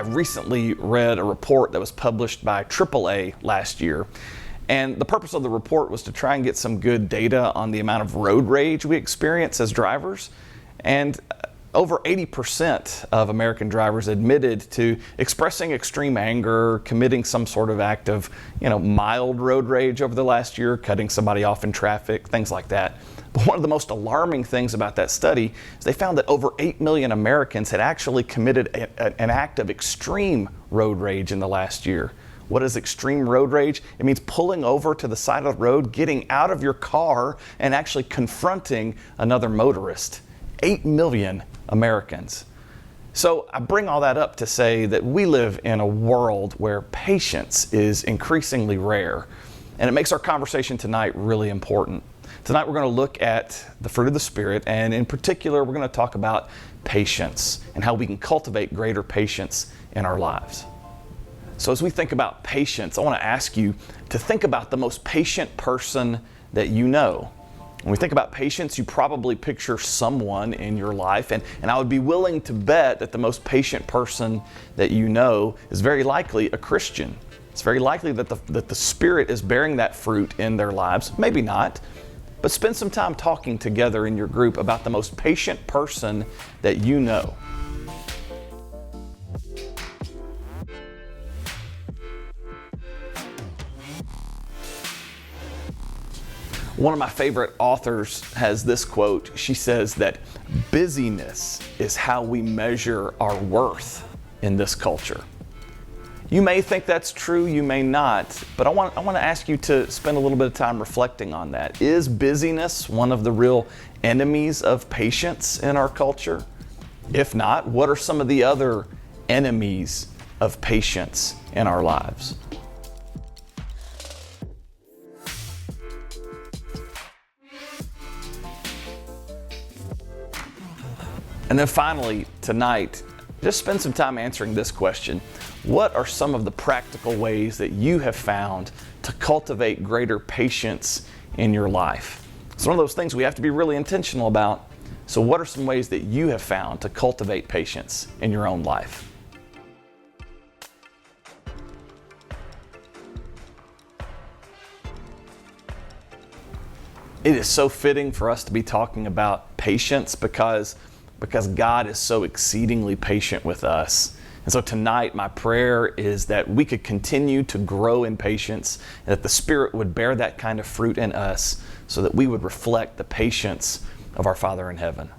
I recently read a report that was published by AAA last year. And the purpose of the report was to try and get some good data on the amount of road rage we experience as drivers. And over 80% of American drivers admitted to expressing extreme anger, committing some sort of act of, mild road rage over the last year, cutting somebody off in traffic, things like that. But one of the most alarming things about that study is they found that over 8 million Americans had actually committed an act of extreme road rage in the last year. What is extreme road rage? It means pulling over to the side of the road, getting out of your car, and actually confronting another motorist. 8 million Americans. So I bring all that up to say that we live in a world where patience is increasingly rare, and it makes our conversation tonight really important. Tonight we're going to look at the fruit of the Spirit, and in particular we're going to talk about patience and how we can cultivate greater patience in our lives. So as we think about patience, I want to ask you to think about the most patient person that you know. When we think about patience, you probably picture someone in your life, and I would be willing to bet that the most patient person that you know is very likely a Christian. It's very likely that the Spirit is bearing that fruit in their lives. Maybe not, but spend some time talking together in your group about the most patient person that you know. One of my favorite authors has this quote. She says that busyness is how we measure our worth in this culture. You may think that's true, you may not, but I want to ask you to spend a little bit of time reflecting on that. Is busyness one of the real enemies of patience in our culture? If not, what are some of the other enemies of patience in our lives? And then finally, tonight, just spend some time answering this question. What are some of the practical ways that you have found to cultivate greater patience in your life? It's one of those things we have to be really intentional about. So what are some ways that you have found to cultivate patience in your own life? It is so fitting for us to be talking about patience because God is so exceedingly patient with us. And so tonight, my prayer is that we could continue to grow in patience, and that the Spirit would bear that kind of fruit in us so that we would reflect the patience of our Father in heaven.